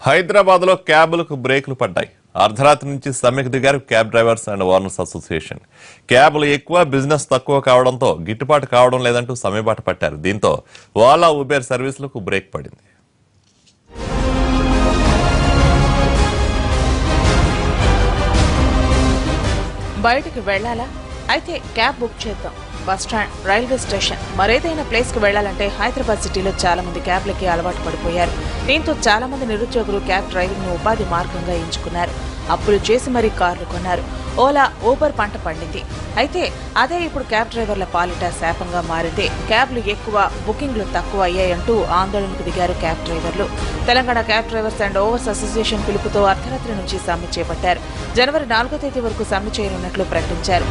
హైదరాబాద్లో క్యాబ్లకు బ్రేకులు పడ్డాయి. అర్ధరాత్రి నుంచి సమ్మెకు దిగారు cab drivers and owners association. క్యాబ్లు ఎక్కువ, బిజినెస్ తక్కువ కావడంతో గిట్టుబాటు కావడం లేదంటూ సమ్మెబాట పట్టారు. దీంతో ఓలా, ఉబేర్ సర్వీసులకు బ్రేక్ పడింది. బయటికి వెళ్లాలా? అయితే క్యాబ్ బుక్ చేద్దాం. బస్ స్టాండ్, రైల్వే స్టేషన్, మరేదైనా ప్లేస్ కు వెళ్లాలంటే హైదరాబాద్ సిటీలో చాలా మంది క్యాబ్లకి అలవాటు పడిపోయారు. దీంతో చాలా మంది నిరుద్యోగులు క్యాబ్ డ్రైవింగ్ ను ఉపాధి మార్గంగా ఎంచుకున్నారు. అప్పులు చేసి మరీ కార్లు కొన్నారు. ఓలా, ఊబర్ పంట పండింది. అయితే అదే ఇప్పుడు క్యాబ్ డ్రైవర్ల పాలిట శాపంగా మారింది. క్యాబ్లు ఎక్కువ, బుకింగ్లు తక్కువ అయ్యాయంటూ ఆందోళనకు దిగారు క్యాబ్ డ్రైవర్లు. Telangana cab drivers and overs association పిలుపుతో అర్ధరాత్రి నుంచి సమ్మె చేపట్టారు. జనవరి 4వ తేదీ వరకు సమ్మె చేయనున్నట్లు ప్రకటించారు.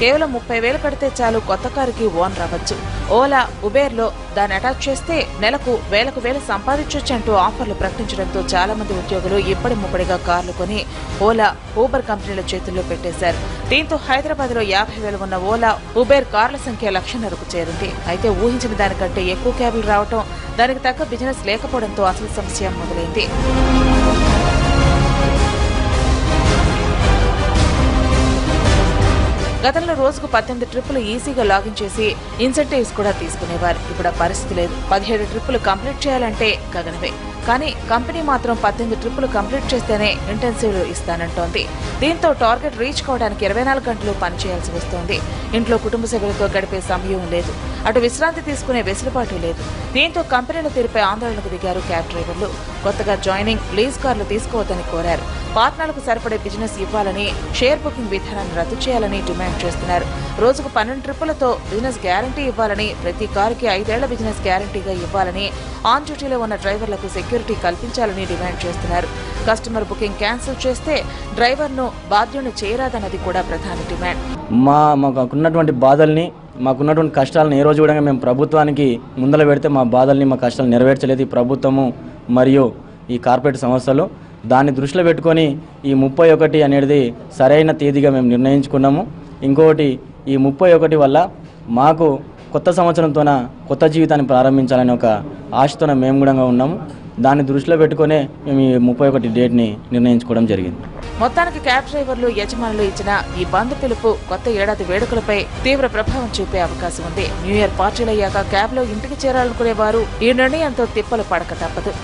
కేవలం 30,000 కడితే చాలు కొత్త కారుకి ఓనర్ అవ్వచ్చు. ఓలా, ఉబేర్లో దాన్ని అటాచ్ చేస్తే నెలకు వేలకు వేలు సంపాదించొచ్చంటూ ఆఫర్లు ప్రకటించడంతో చాలా మంది ఉద్యోగులు ఇప్పటి ముప్పడిగా కార్లు కొని ఓలా, ఊబర్ కంపెనీల చేతుల్లో పెట్టేశారు. దీంతో హైదరాబాద్ లో 50,000 ఉన్న ఓలా, ఉబేర్ కార్ల సంఖ్య 1,00,000కు చేరింది. అయితే ఊహించిన దానికంటే ఎక్కువ క్యాబులు రావటం, దానికి తగ్గ బిజినెస్ లేకపోవడంతో అసలు సమస్య మొదలైంది. గతంలో రోజుకు 18 ట్రిప్పులు ఈజీగా లాగిన్ చేసి ఇన్సెంటివ్స్ కూడా తీసుకునేవారు. ఇప్పుడు ఆ పరిస్థితి లేదు. 17 ట్రిప్పులు కంప్లీట్ చేయాలంటే గగనవే. కానీ కంపెనీ మాత్రం 18 ట్రిప్పులు కంప్లీట్ చేస్తేనే ఇంటెన్సివ్ ఇస్తానంటోంది. దీంతో టార్గెట్ రీచ్ కావడానికి 24 గంటలు పనిచేయాల్సి వస్తోంది. ఇంట్లో కుటుంబ సభ్యులతో గడిపే సమయం లేదు. అటు విశ్రాంతి తీసుకునే వెసులుబాటు లేదు. దీంతో కంపెనీల తీరుపై ఆందోళనకు దిగారు క్యాబ్ డ్రైవర్లు. కొత్తగా జాయినింగ్, లీజ్ కార్లు తీసుకోవద్దని కోరారు. పార్ట్నర్లకు సరిపడే బిజినెస్ ఇవ్వాలని, షేర్ బుకింగ్ విధానాన్ని రద్దు చేయాలని డిమాండ్ చేస్తున్నారు. రోజుకు 12 ట్రిప్పులతో బిజినెస్ గ్యారంటీ ఇవ్వాలని, ప్రతి కారుకి 5 ఏళ్ల బిజినెస్ గ్యారంటీగా ఇవ్వాలని, ఆన్ డ్యూటీలో ఉన్న డ్రైవర్లకు సెక్యూరిటీ కల్పించాలని డిమాండ్ చేస్తున్నారు. కస్టమర్ బుకింగ్ క్యాన్సిల్ చేస్తే డ్రైవర్ను బాధ్యుని చేయరాదన్నది కూడా ప్రధాన డిమాండ్. మాకున్నటువంటి బాధల్ని, మాకున్నటువంటి కష్టాలను ఏ రోజు కూడా మేము ప్రభుత్వానికి ముందల పెడితే మా బాధల్ని, మా కష్టాలు నెరవేర్చలేదు ఈ ప్రభుత్వము మరియు ఈ కార్పొరేట్ సంస్థలు. దాన్ని దృష్టిలో పెట్టుకొని ఈ 31 అనేది సరైన తేదీగా మేము నిర్ణయించుకున్నాము. ఇంకొకటి, ఈ 31 వల్ల మాకు కొత్త సంవత్సరంతోన కొత్త జీవితాన్ని ప్రారంభించాలని ఒక ఆశతోన మేము కూడా ఉన్నాము. దాన్ని దృష్టిలో పెట్టుకునే మేము ఈ 31 డేట్ని నిర్ణయించుకోవడం జరిగింది. మొత్తానికి క్యాబ్ డ్రైవర్లు, యజమానులు ఇచ్చిన ఈ బంద్ పిలుపు కొత్త ఏడాది వేడుకలపై తీవ్ర ప్రభావం చూపే అవకాశం ఉంది. న్యూ ఇయర్ పార్టీలయ్యాక క్యాబ్లో ఇంటికి చేరాలనుకునేవారు ఈ నిర్ణయంతో తిప్పలు పడక తప్పదు.